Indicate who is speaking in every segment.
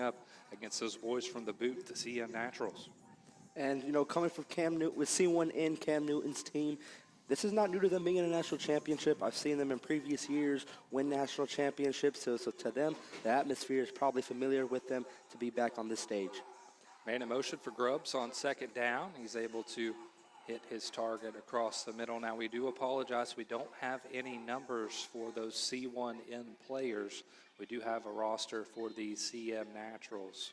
Speaker 1: up against those boys from the boot, the CM Naturals.
Speaker 2: And, you know, coming from Cam Newton, with C1N, Cam Newton's team, this is not new to them being in a national championship. I've seen them in previous years win national championships, so to them, the atmosphere is probably familiar with them to be back on this stage.
Speaker 1: Man in motion for Grubbs on second down. He's able to hit his target across the middle. Now, we do apologize. We don't have any numbers for those C1N players. We do have a roster for the CM Naturals.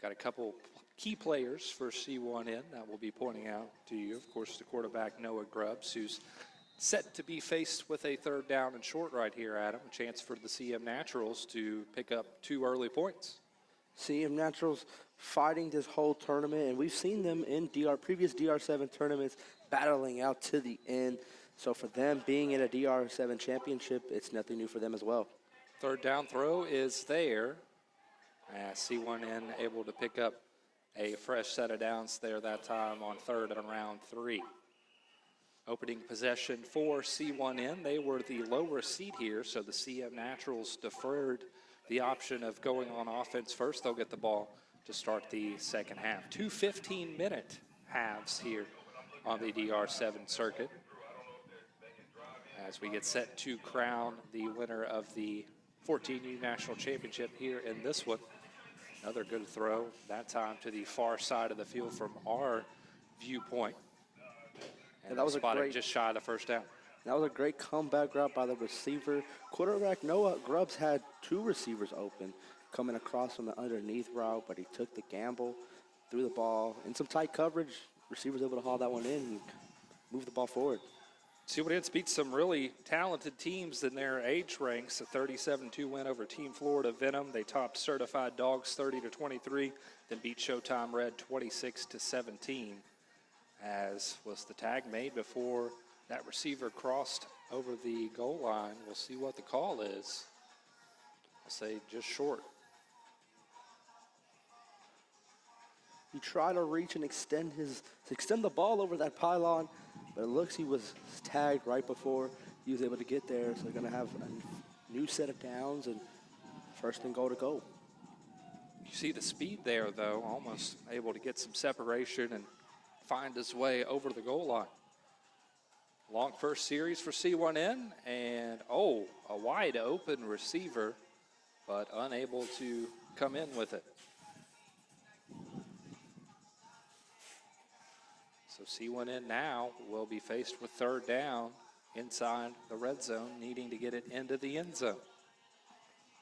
Speaker 1: Got a couple key players for C1N that we'll be pointing out to you. Of course, the quarterback, Noah Grubbs, who's set to be faced with a third down and short right here, Adam. A chance for the CM Naturals to pick up 2 early points.
Speaker 2: CM Naturals fighting this whole tournament, and we've seen them in previous DR7 tournaments battling out to the end. So for them being in a DR7 championship, it's nothing new for them as well.
Speaker 1: Third down throw is there. C1N able to pick up a fresh set of downs there that time on third and around 3. Opening possession for C1N. They were the lower seed here, so the CM Naturals deferred the option of going on offense first. They'll get the ball to start the second half. 2 15-minute halves here on the DR7 circuit as we get set to crown the winner of the 14U National Championship here in this one. Another good throw, that time to the far side of the field from our viewpoint. And that was spotted just shy of the first down.
Speaker 2: That was a great comeback route by the receiver. Quarterback Noah Grubbs had 2 receivers open coming across from the underneath route, but he took the gamble, threw the ball in some tight coverage. Receivers able to haul that one in and move the ball forward.
Speaker 1: C1N beat some really talented teams in their age ranks. A 37-2 win over Team Florida Venom. They topped Certified Dogs 30-23, then beat Showtime Red 26-17. As was the tag made before that receiver crossed over the goal line. We'll see what the call is. I'll say just short.
Speaker 2: He tried to reach and extend the ball over that pylon, but it looks he was tagged right before he was able to get there. So they're going to have a new set of downs and first and goal to go.
Speaker 1: You see the speed there, though, almost able to get some separation and find his way over the goal line. Long first series for C1N, and a wide open receiver, but unable to come in with it. So C1N now will be faced with third down inside the red zone, needing to get it into the end zone.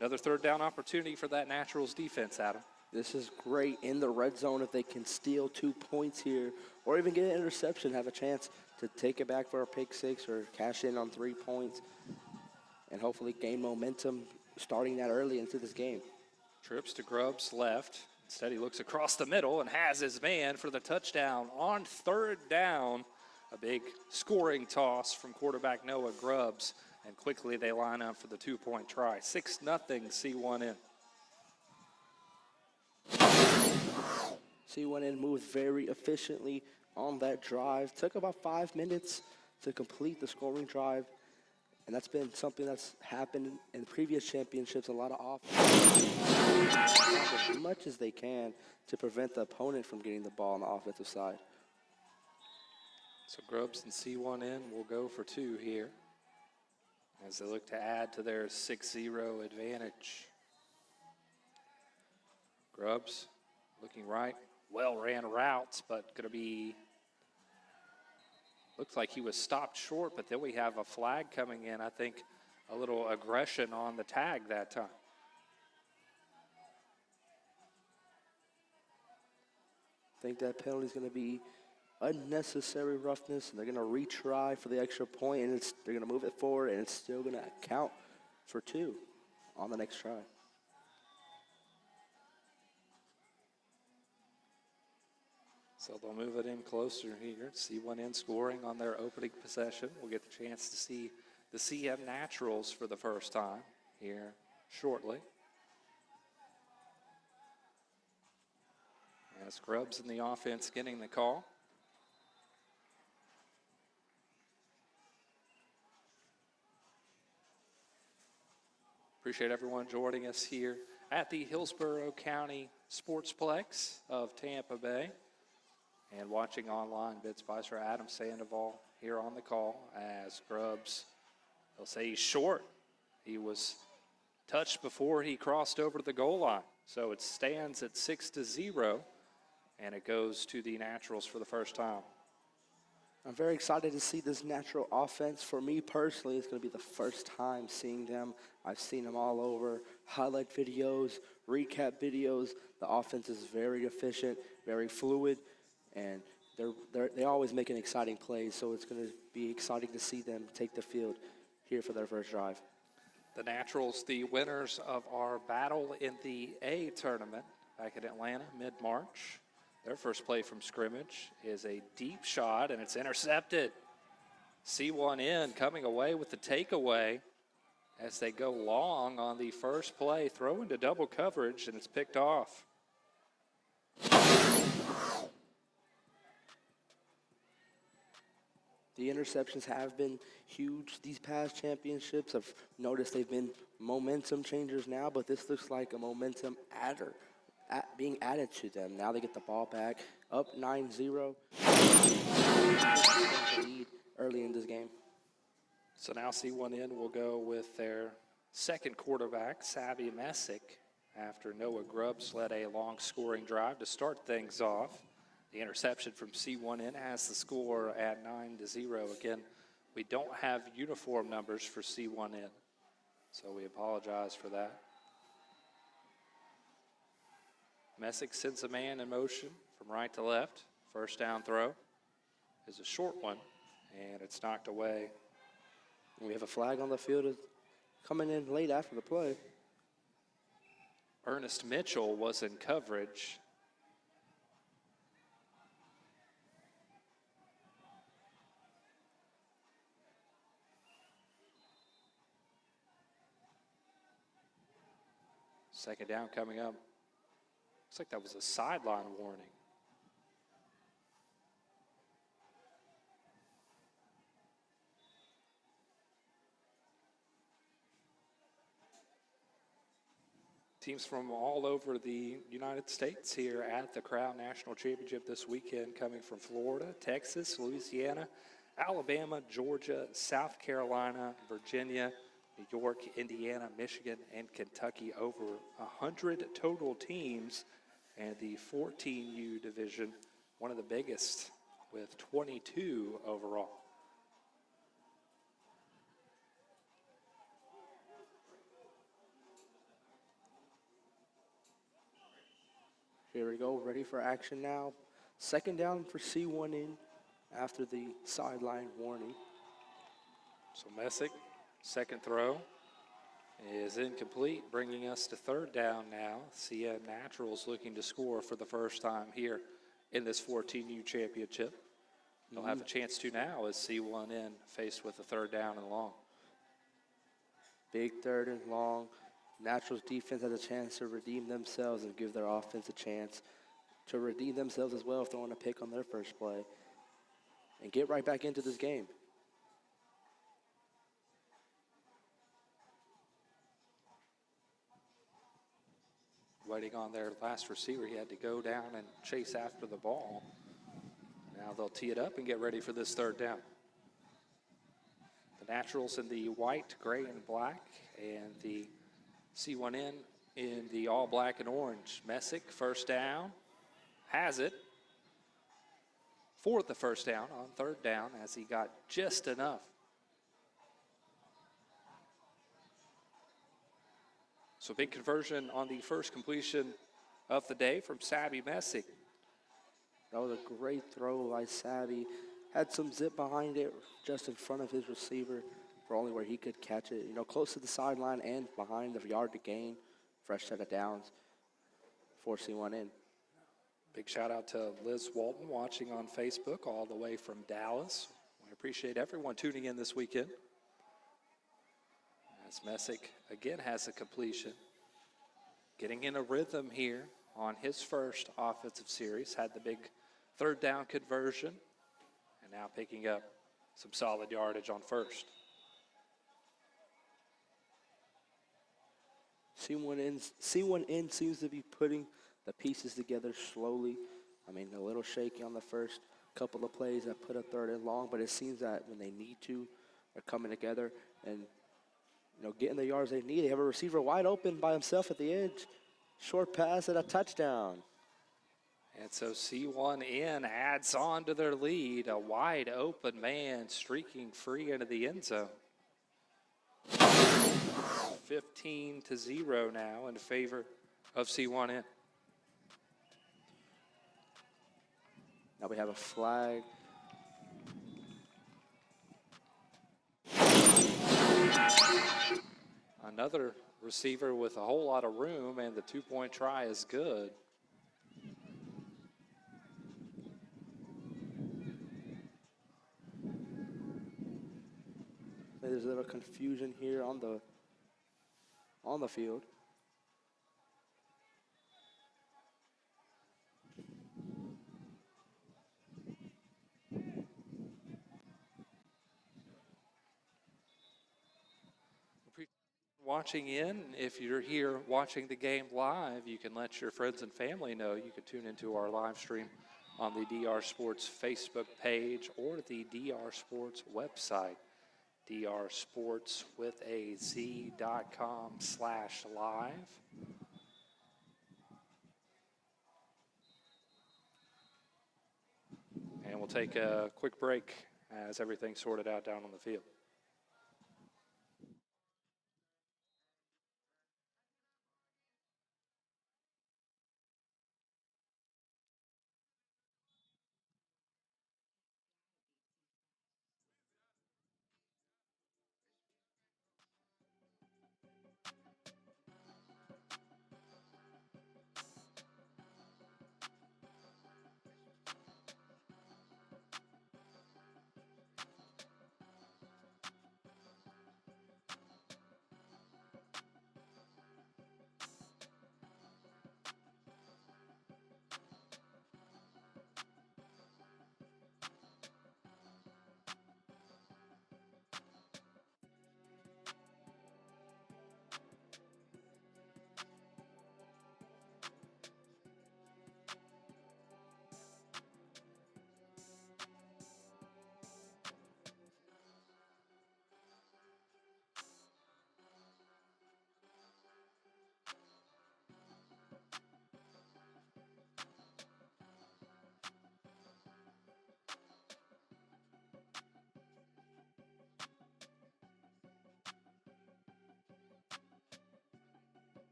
Speaker 1: Another third down opportunity for that Naturals defense, Adam.
Speaker 2: This is great in the red zone if they can steal 2 points here or even get an interception, have a chance to take it back for a pick 6 or cash in on 3 points and hopefully gain momentum starting that early into this game.
Speaker 1: Trips to Grubbs left. Instead, he looks across the middle and has his man for the touchdown on third down. A big scoring toss from quarterback Noah Grubbs, and quickly they line up for the 2-point try. 6-0 C1N.
Speaker 2: C1N moved very efficiently on that drive. Took about 5 minutes to complete the scoring drive. And that's been something that's happened in previous championships. A lot of offense, as much as they can to prevent the opponent from getting the ball on the offensive side.
Speaker 1: So Grubbs and C1N will go for 2 here as they look to add to their 6-0 advantage. Grubbs looking right, well ran routes, but going to be, looks like he was stopped short, but then we have a flag coming in. I think a little aggression on the tag that time.
Speaker 2: I think that penalty is going to be unnecessary roughness, and they're going to retry for the extra point, and they're going to move it forward, and it's still going to count for 2 on the next try.
Speaker 1: So they'll move it in closer here. C1N scoring on their opening possession. We'll get the chance to see the CM Naturals for the first time here shortly. As Grubbs in the offense getting the call. Appreciate everyone joining us here at the Hillsborough County Sportsplex of Tampa Bay. And watching online, bid Spicer Adam Sandoval here on the call as Grubbs, they'll say he's short. He was touched before he crossed over the goal line. So it stands at 6-0, and it goes to the Naturals for the first time.
Speaker 2: I'm very excited to see this natural offense. For me personally, it's going to be the first time seeing them. I've seen them all over, highlight videos, recap videos. The offense is very efficient, very fluid, and they always make an exciting plays, so it's going to be exciting to see them take the field here for their first drive.
Speaker 1: The Naturals, the winners of our battle in the A tournament back in Atlanta mid-March. Their first play from scrimmage is a deep shot, and it's intercepted. C1N coming away with the takeaway as they go long on the first play, throw into double coverage, and it's picked off.
Speaker 2: The interceptions have been huge these past championships. I've noticed they've been momentum changers now, but this looks like a momentum adder being added to them. Now they get the ball back, up 9-0. Lead early in this game.
Speaker 1: So now C1N will go with their second quarterback, Savvy Messick, after Noah Grubbs led a long scoring drive to start things off. The interception from C1N has the score at 9-0. Again, we don't have uniform numbers for C1N, so we apologize for that. Messick sends a man in motion from right to left. First down throw is a short one, and it's knocked away.
Speaker 2: We have a flag on the field coming in late after the play.
Speaker 1: Ernest Mitchell was in coverage. Second down coming up. Looks like that was a sideline warning. Teams from all over the United States here at the Crown National Championship this weekend, coming from Florida, Texas, Louisiana, Alabama, Georgia, South Carolina, Virginia, New York, Indiana, Michigan, and Kentucky. Over 100 total teams, and the 14U division, one of the biggest, with 22 overall.
Speaker 2: Here we go, ready for action now. Second down for C1N after the sideline warning.
Speaker 1: So Messick, second throw is incomplete, bringing us to third down now. CN Naturals looking to score for the first time here in this 14U championship. They'll have a chance to now as C1N faced with a third down and long.
Speaker 2: Big third and long. Naturals defense has a chance to redeem themselves and give their offense a chance to redeem themselves as well, throwing a pick on their first play and get right back into this game.
Speaker 1: Waiting on their last receiver. He had to go down and chase after the ball. Now they'll tee it up and get ready for this third down. The Naturals in the white, gray, and black, and the C1N in the all black and orange. Messick, first down, has it for the first down on third down as he got just enough. So big conversion on the first completion of the day from Savvy Messick.
Speaker 2: That was a great throw by Savvy. Had some zip behind it, just in front of his receiver, for only where he could catch it. You know, close to the sideline and behind the yard to gain. Fresh set of downs for C1N.
Speaker 1: Big shout out to Liz Walton watching on Facebook all the way from Dallas. I appreciate everyone tuning in this weekend. As Messick again has a completion. Getting in a rhythm here on his first offensive series. Had the big third down conversion. And now picking up some solid yardage on first.
Speaker 2: C1N seems to be putting the pieces together slowly. I mean, a little shaky on the first couple of plays that put a third and long, but it seems that when they need to, they're coming together and getting the yards they need. They have a receiver wide open by himself at the edge. Short pass and a touchdown.
Speaker 1: And so C1N adds on to their lead, a wide open man streaking free into the end zone. 15-0 now in favor of C1N.
Speaker 2: Now we have a flag.
Speaker 1: Another receiver with a whole lot of room, and the two-point try is good.
Speaker 2: There's a little confusion here on the field.
Speaker 1: Watching in, if you're here watching the game live, you can let your friends and family know. You can tune into our live stream on the DR Sports Facebook page or the DR Sports website, drsportswithaz.com/live. And we'll take a quick break as everything's sorted out down on the field.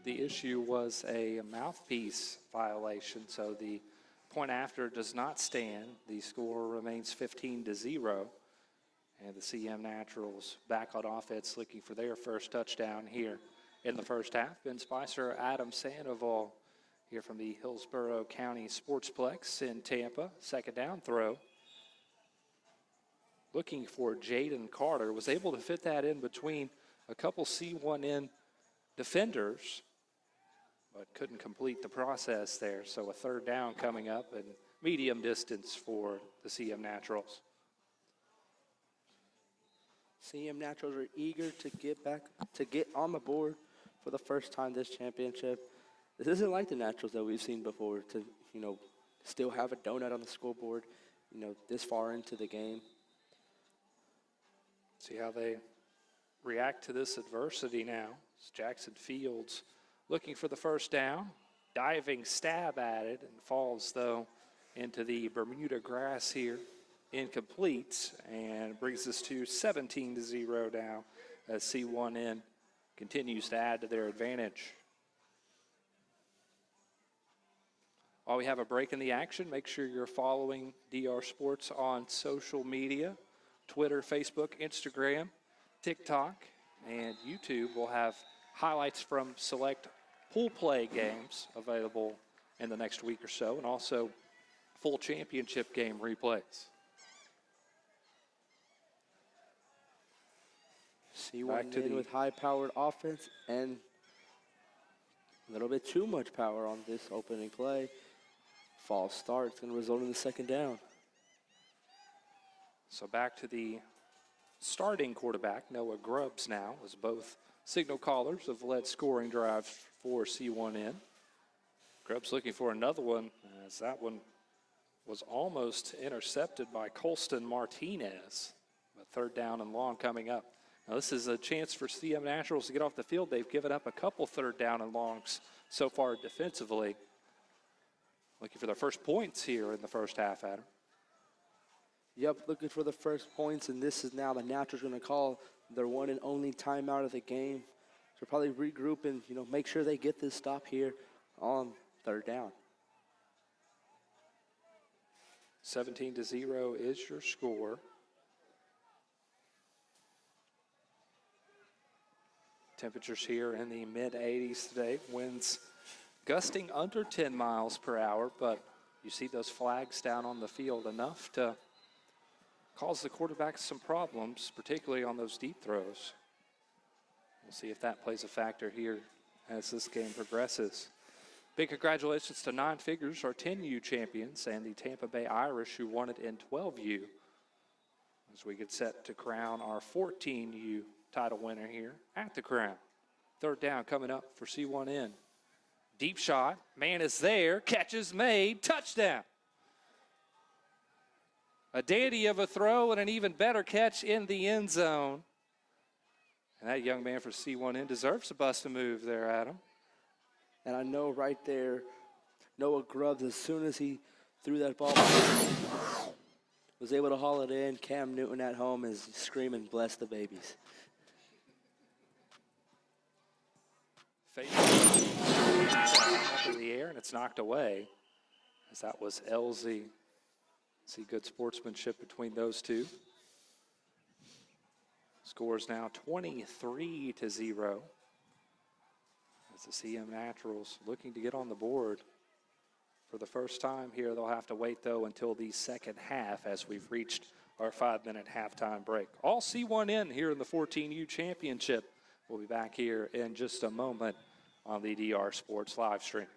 Speaker 1: The issue was a mouthpiece violation, so the point after does not stand. The score remains 15-0, and the CM Naturals back on offense looking for their first touchdown here in the first half. Ben Spicer, Adam Sandoval here from the Hillsborough County Sportsplex in Tampa. Second down throw. Looking for Jaden Carter, was able to fit that in between a couple C1N defenders, but couldn't complete the process there. So a third down coming up and medium distance for the CM Naturals.
Speaker 2: CM Naturals are eager to get on the board for the first time this championship. This isn't like the Naturals that we've seen before to, still have a donut on the scoreboard, this far into the game.
Speaker 1: See how they react to this adversity now. It's Jackson Fields looking for the first down, diving stab at it, and falls, though, into the Bermuda grass here. Incomplete, and brings us to 17-0 now as C1N continues to add to their advantage. While we have a break in the action, make sure you're following DR Sports on social media, Twitter, Facebook, Instagram, TikTok, and YouTube. We'll have highlights from select pool play games available in the next week or so, and also full championship game replays.
Speaker 2: C1N with high-powered offense and a little bit too much power on this opening play. False start. It's going to result in the second down.
Speaker 1: So back to the starting quarterback, Noah Grubbs now, as both signal callers have led scoring drives for C1N. Grubbs looking for another one, as that one was almost intercepted by Colston Martinez. But third down and long coming up. Now this is a chance for CM Naturals to get off the field. They've given up a couple third down and longs so far defensively. Looking for their first points here in the first half, Adam.
Speaker 2: Yep, looking for the first points, and this is now the Naturals going to call their one and only timeout of the game. So probably regroup and, make sure they get this stop here on third down.
Speaker 1: 17-0 is your score. Temperatures here in the mid-80s today. Winds gusting under 10 miles per hour, but you see those flags down on the field, enough to cause the quarterback some problems, particularly on those deep throws. We'll see if that plays a factor here as this game progresses. Big congratulations to Nine Figures, our 10U champions, and the Tampa Bay Irish, who won it in 12U, as we get set to crown our 14U title winner here at the Crown. Third down coming up for C1N. Deep shot, man is there, catch is made, touchdown. A dandy of a throw and an even better catch in the end zone. And that young man for C1N deserves a bust a move there, Adam.
Speaker 2: And I know right there, Noah Grubbs, as soon as he threw that ball, was able to haul it in. Cam Newton at home is screaming, "Bless the babies."
Speaker 1: Up in the air, and it's knocked away, as that was LZ. See good sportsmanship between those two. Score is now 23-0. As the CM Naturals looking to get on the board for the first time here. They'll have to wait, though, until the second half as we've reached our 5-minute halftime break. All C1N here in the 14U Championship. We'll be back here in just a moment on the DR Sports live stream.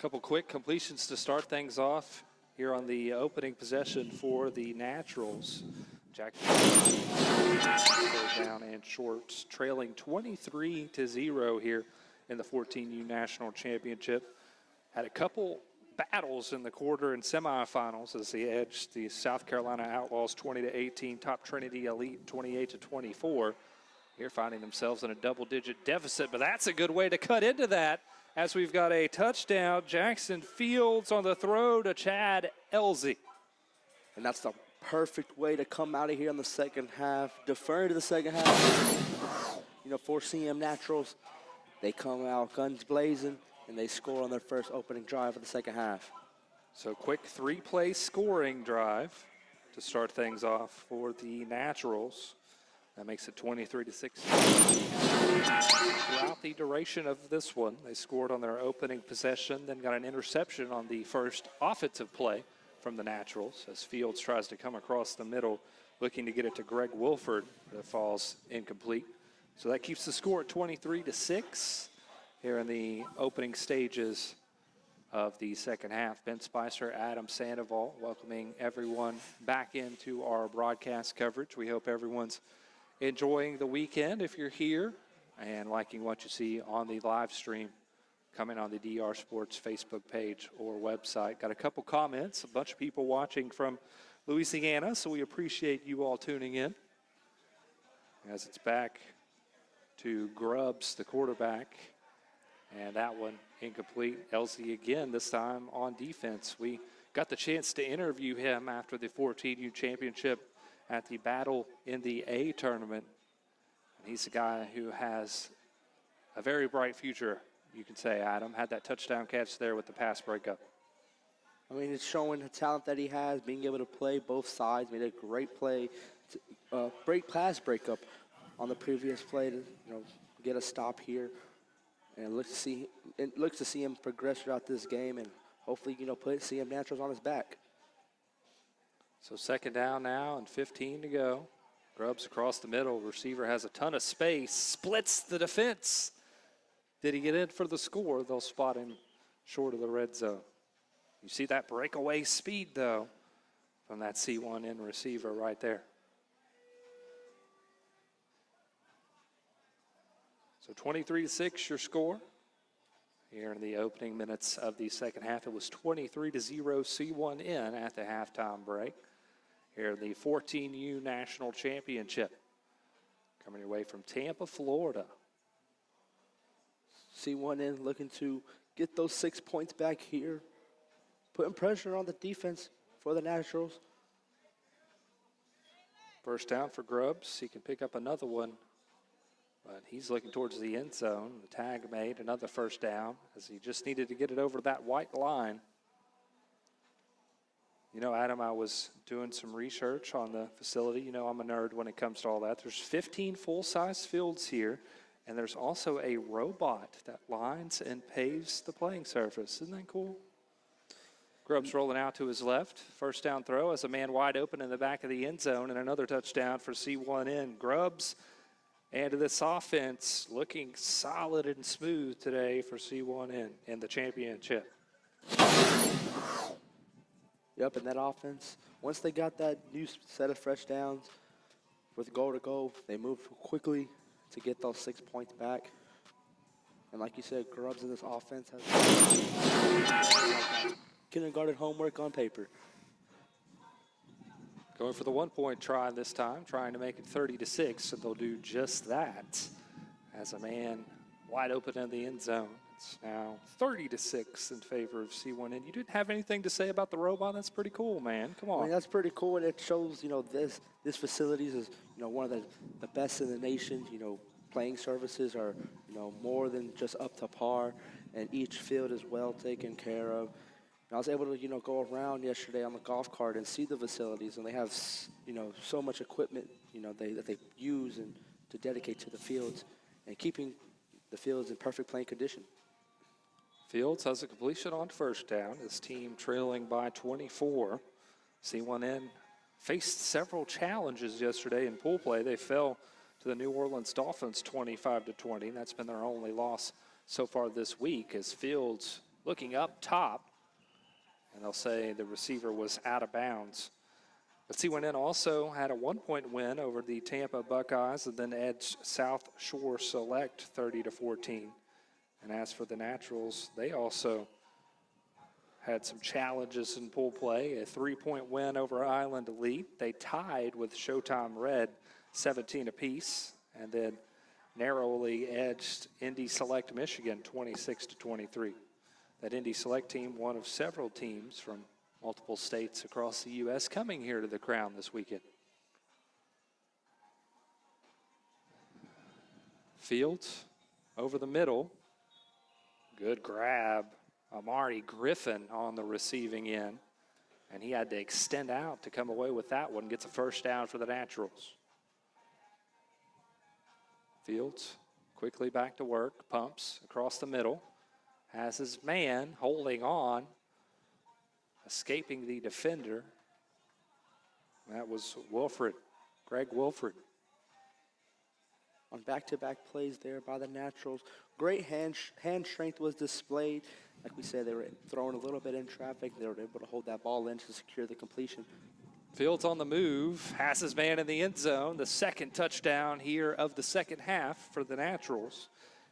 Speaker 1: Couple quick completions to start things off here on the opening possession for the Naturals. Jackson down and short, trailing 23-0 here in the 14U National Championship. Had a couple battles in the quarter and semifinals as they edged the South Carolina Outlaws 20-18, Top Trinity Elite 28-24. Here finding themselves in a double-digit deficit, but that's a good way to cut into that as we've got a touchdown. Jackson Fields on the throw to Chad Elzy.
Speaker 2: And that's the perfect way to come out of here in the second half, deferring to the second half. You know, for CM Naturals, they come out guns blazing, and they score on their first opening drive of the second half.
Speaker 1: So quick three-play scoring drive to start things off for the Naturals. That makes it 23-6. Throughout the duration of this one, they scored on their opening possession, then got an interception on the first offensive play from the Naturals as Fields tries to come across the middle, looking to get it to Greg Wilford, that falls incomplete. So that keeps the score at 23-6 here in the opening stages of the second half. Ben Spicer, Adam Sandoval, welcoming everyone back into our broadcast coverage. We hope everyone's enjoying the weekend if you're here and liking what you see on the live stream coming on the DR Sports Facebook page or website. Got a couple comments, a bunch of people watching from Louisiana, so we appreciate you all tuning in. As it's back to Grubbs, the quarterback, and that one incomplete. Elzy again, this time on defense. We got the chance to interview him after the 14U championship at the Battle in the A tournament. And he's a guy who has a very bright future, you can say, Adam. Had that touchdown catch there with the pass breakup.
Speaker 2: I mean, it's showing the talent that he has, being able to play both sides. Made a great play, pass breakup on the previous play to get a stop here. And it looks to see him progress throughout this game and hopefully, put CM Naturals on his back.
Speaker 1: So second down now and 15 to go. Grubbs across the middle. Receiver has a ton of space. Splits the defense. Did he get in for the score? They'll spot him short of the red zone. You see that breakaway speed, though, from that C1N receiver right there. So 23-6 your score. Here in the opening minutes of the second half, it was 23-0 C1N at the halftime break. Here in the 14U National Championship. Coming your way from Tampa, Florida.
Speaker 2: C1N looking to get those 6 points back here. Putting pressure on the defense for the Naturals.
Speaker 1: First down for Grubbs. He can pick up another one. But he's looking towards the end zone. The tag made, another first down, as he just needed to get it over that white line. You know, Adam, I was doing some research on the facility. You know, I'm a nerd when it comes to all that. There's 15 full-size fields here, and there's also a robot that lines and paves the playing surface. Isn't that cool? Grubbs rolling out to his left. First down throw as a man wide open in the back of the end zone, and another touchdown for C1N. Grubbs and this offense looking solid and smooth today for C1N in the championship.
Speaker 2: Yep, and that offense, once they got that new set of fresh downs with goal to go, they moved quickly to get those 6 points back. And like you said, Grubbs in this offense has kindergarten homework on paper.
Speaker 1: Going for the 1 point try this time, trying to make it 30-6, and they'll do just that. As a man wide open in the end zone, it's now 30-6 in favor of C1N. You didn't have anything to say about the robot? That's pretty cool, man. Come on.
Speaker 2: I mean, that's pretty cool, and it shows, this facilities is, one of the best in the nation. Playing services are, more than just up to par, and each field is well taken care of. I was able to, go around yesterday on the golf cart and see the facilities, and they have, so much equipment, that they use and to dedicate to the fields and keeping the fields in perfect playing condition.
Speaker 1: Fields has a completion on first down. His team trailing by 24. C1N faced several challenges yesterday in pool play. They fell to the New Orleans Dolphins 25-20. That's been their only loss so far this week, as Fields looking up top, and they'll say the receiver was out of bounds. But C1N also had a 1-point win over the Tampa Buckeyes and then edged South Shore Select 30-14. And as for the Naturals, they also had some challenges in pool play. A 3-point win over Island Elite. They tied with Showtime Red 17 apiece, and then narrowly edged Indy Select Michigan 26-23. That Indy Select team, one of several teams from multiple states across the U.S. coming here to the Crown this weekend. Fields over the middle. Good grab. Amari Griffin on the receiving end. And he had to extend out to come away with that one. Gets a first down for the Naturals. Fields quickly back to work. Pumps across the middle. Has his man holding on. Escaping the defender. That was Wilfred. Greg Wilfred.
Speaker 2: On back-to-back plays there by the Naturals. Great hand strength was displayed. Like we said, they were throwing a little bit in traffic. They were able to hold that ball in to secure the completion.
Speaker 1: Fields on the move, has his man in the end zone. The second touchdown here of the second half for the Naturals.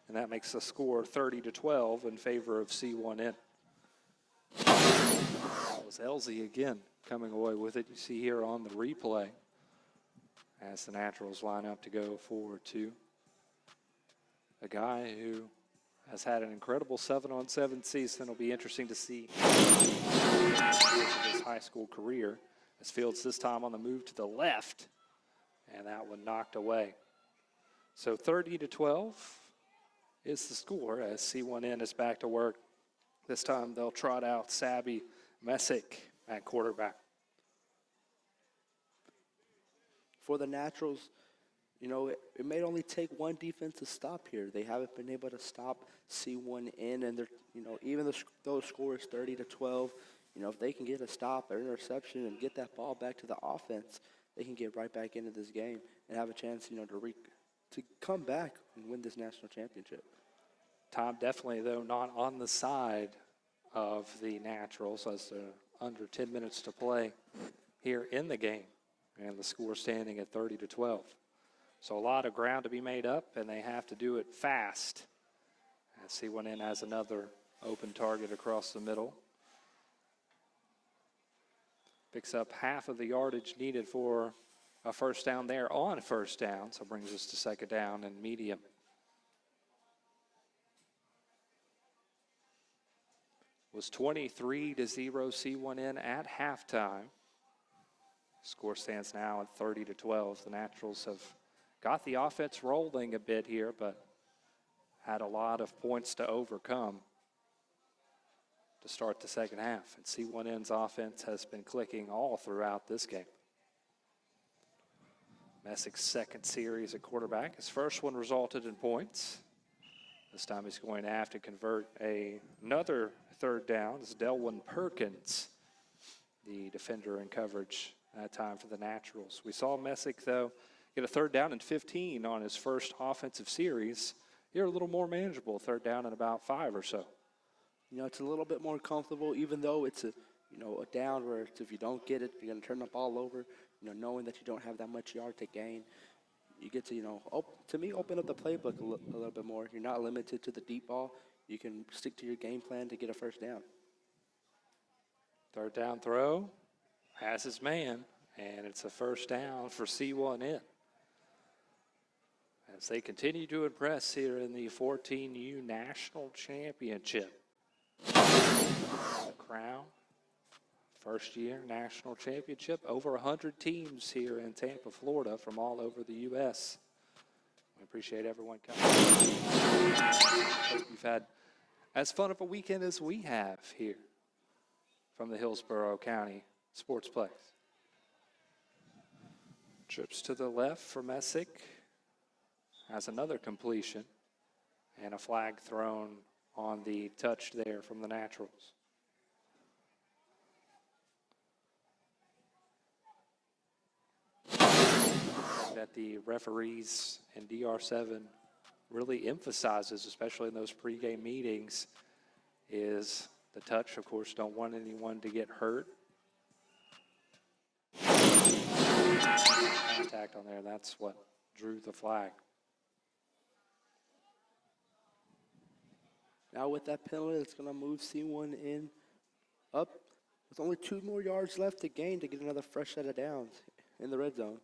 Speaker 1: And that makes the score 30-12 in favor of C1N. That was Elsie again coming away with it. You see here on the replay as the Naturals line up to go forward to a guy who has had an incredible 7-on-7 season. It'll be interesting to see his high school career as Fields this time on the move to the left, and that one knocked away. So 30-12 is the score as C1N is back to work. This time they'll trot out Sabby Messick at quarterback.
Speaker 2: For the Naturals, you know, it may only take one defensive stop here. They haven't been able to stop C1N, and they're, you know, even those scores 30-12. You know, if they can get a stop or interception and get that ball back to the offense, they can get right back into this game and have a chance, you know, to come back and win this national championship.
Speaker 1: Time definitely, though, not on the side of the Naturals as they're under 10 minutes to play here in the game, and the score standing at 30-12. So a lot of ground to be made up, and they have to do it fast. As C1N has another open target across the middle. Picks up half of the yardage needed for a first down there on first down, so brings us to second down and medium. Was 23-0 C1N at halftime. Score stands now at 30-12. The Naturals have got the offense rolling a bit here, but had a lot of points to overcome to start the second half. And C1N's offense has been clicking all throughout this game. Messick's second series at quarterback. His first one resulted in points. This time he's going to have to convert another third down. It's Delwyn Perkins, the defender in coverage that time for the Naturals. We saw Messick, though, get a third down and 15 on his first offensive series. Here a little more manageable, third down and about 5 or so.
Speaker 2: You know, it's a little bit more comfortable, even though it's a down where if you don't get it, you're going to turn the ball over. You know, knowing that you don't have that much yard to gain, you get to, open up the playbook a little bit more. You're not limited to the deep ball. You can stick to your game plan to get a first down.
Speaker 1: Third down throw, has his man, and it's a first down for C1N. As they continue to impress here in the 14U National Championship. The Crown, first year national championship, over 100 teams here in Tampa, Florida from all over the U.S. We appreciate everyone coming. Hope you've had as fun of a weekend as we have here from the Hillsborough County Sportsplex. Trips to the left for Messick. Has another completion and a flag thrown on the touch there from the Naturals. That the referees and DR7 really emphasizes, especially in those pregame meetings, is the touch. Of course, don't want anyone to get hurt. Contact on there, that's what drew the flag.
Speaker 2: Now with that penalty, it's going to move C1N up with only 2 more yards left to gain to get another fresh set of downs in the red zone.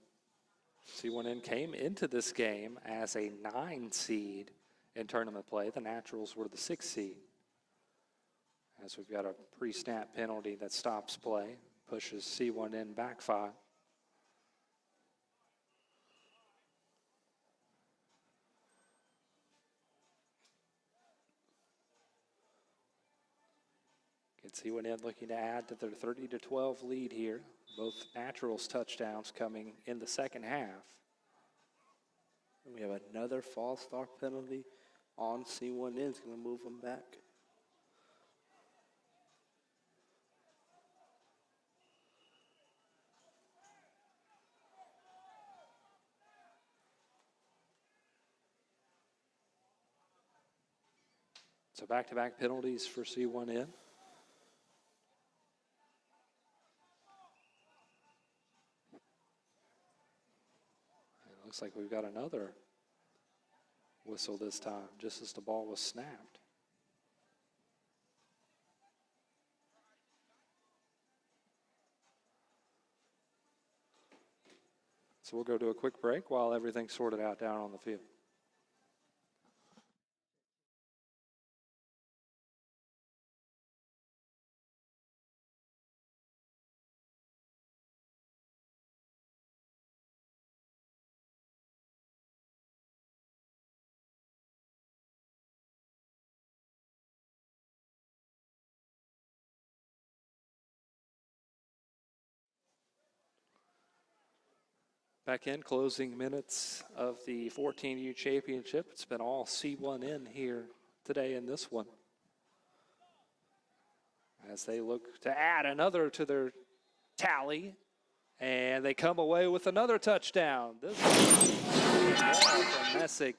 Speaker 1: C1N came into this game as a 9 seed in tournament play. The Naturals were the 6 seed. As we've got a pre-snap penalty that stops play, pushes C1N back 5. C1N looking to add to their 30-12 lead here. Both Naturals touchdowns coming in the second half.
Speaker 2: And we have another false start penalty on C1N. It's going to move them back.
Speaker 1: So back-to-back penalties for C1N. Looks like we've got another whistle this time, just as the ball was snapped. So we'll go to a quick break while everything's sorted out down on the field. Back in, closing minutes of the 14U championship. It's been all C1N here today in this one, as they look to add another to their tally, and they come away with another touchdown. This is from Messick,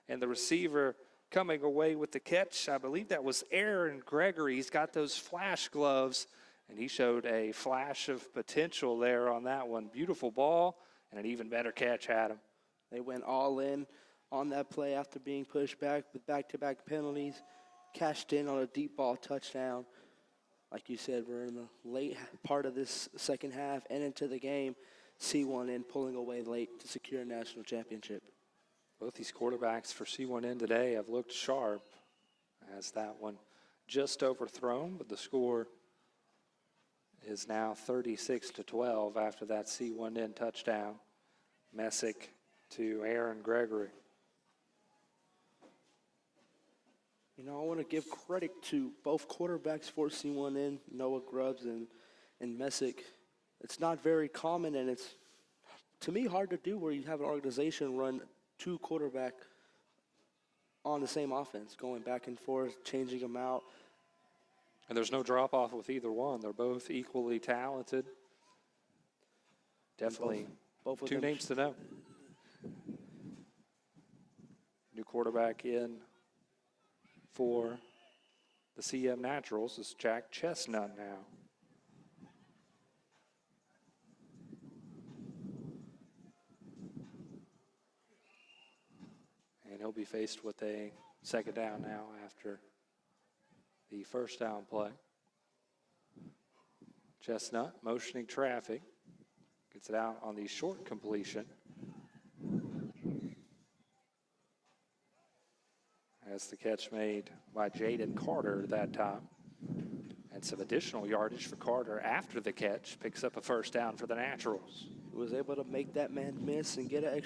Speaker 1: and the receiver coming away with the catch. I believe that was Aaron Gregory. He's got those flash gloves, and he showed a flash of potential there on that one. Beautiful ball. And an even better catch, Adam.
Speaker 2: They went all in on that play after being pushed back with back-to-back penalties, cashed in on a deep ball touchdown. Like you said, we're in the late part of this second half and into the game. C1N pulling away late to secure a national championship.
Speaker 1: Both these quarterbacks for C1N today have looked sharp, as that one just overthrown, but the score is now 36-12 after that C1N touchdown. Messick to Aaron Gregory.
Speaker 2: You know, I want to give credit to both quarterbacks for C1N, Noah Grubbs and Messick. It's not very common, and it's, to me, hard to do where you have an organization run 2 quarterbacks on the same offense, going back and forth, changing them out.
Speaker 1: And there's no drop-off with either one. They're both equally talented. Definitely
Speaker 2: both of
Speaker 1: 2
Speaker 2: them
Speaker 1: names to know. New quarterback in for the CM Naturals is Jack Chestnut now. And he'll be faced with a second down now after the first down play. Chestnut motioning traffic. Gets it out on the short completion. As the catch made by Jaden Carter that time. And some additional yardage for Carter after the catch. Picks up a first down for the Naturals.
Speaker 2: He was able to make that man miss and get an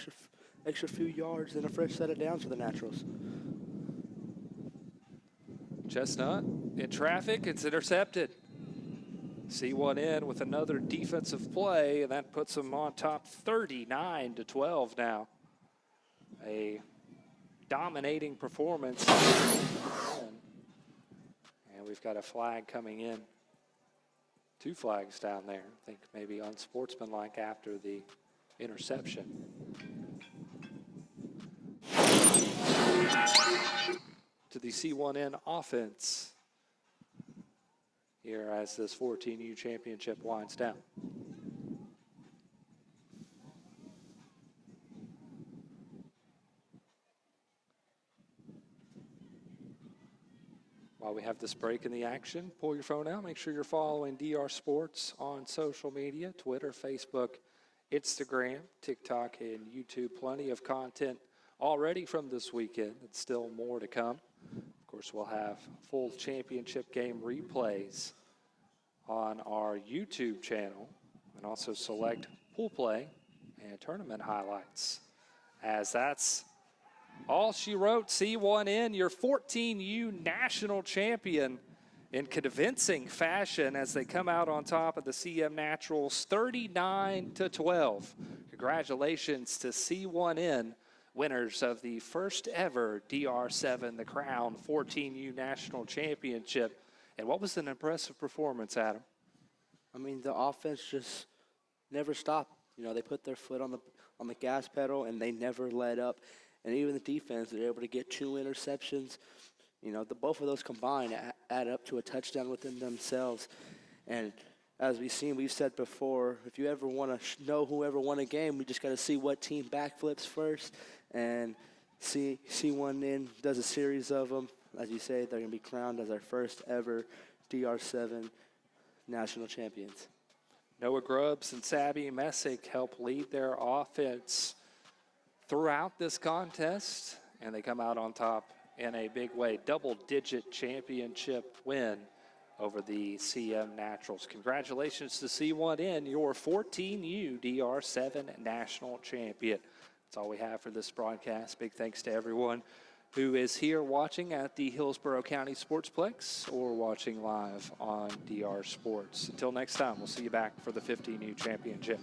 Speaker 2: extra few yards and a fresh set of downs for the Naturals.
Speaker 1: Chestnut in traffic, it's intercepted. C1N with another defensive play, and that puts them on top 39-12 now. A dominating performance. And we've got a flag coming in. 2 flags down there. I think maybe unsportsmanlike after the interception. To the C1N offense. here as this 14U championship winds down. While we have this break in the action, pull your phone out. Make sure you're following DR Sports on social media, Twitter, Facebook, Instagram, TikTok, and YouTube. Plenty of content already from this weekend. It's still more to come. Of course, we'll have full championship game replays on our YouTube channel, and also select pool play and tournament highlights, as that's all she wrote. C1N, your 14U national champion, in convincing fashion as they come out on top of the CM Naturals 39-12. Congratulations to C1N, winners of the first ever DR7 The Crown 14U national championship. And what was an impressive performance, Adam?
Speaker 2: I mean, the offense just never stopped. You know, they put their foot on the gas pedal, and they never let up. And even the defense, they're able to get 2 interceptions. You know, both of those combined add up to a touchdown within themselves. And as we've said before, if you ever want to know whoever won a game, we just got to see what team backflips first. And C1N does a series of them. As you say, they're going to be crowned as our first ever DR7 national champions.
Speaker 1: Noah Grubbs and Sabby Messick help lead their offense throughout this contest, and they come out on top in a big way. Double-digit championship win over the CM Naturals. Congratulations to C1N, your 14U DR7 national champion. That's all we have for this broadcast. Big thanks to everyone who is here watching at the Hillsborough County Sportsplex or watching live on DR Sports. Until next time, we'll see you back for the 15U championship.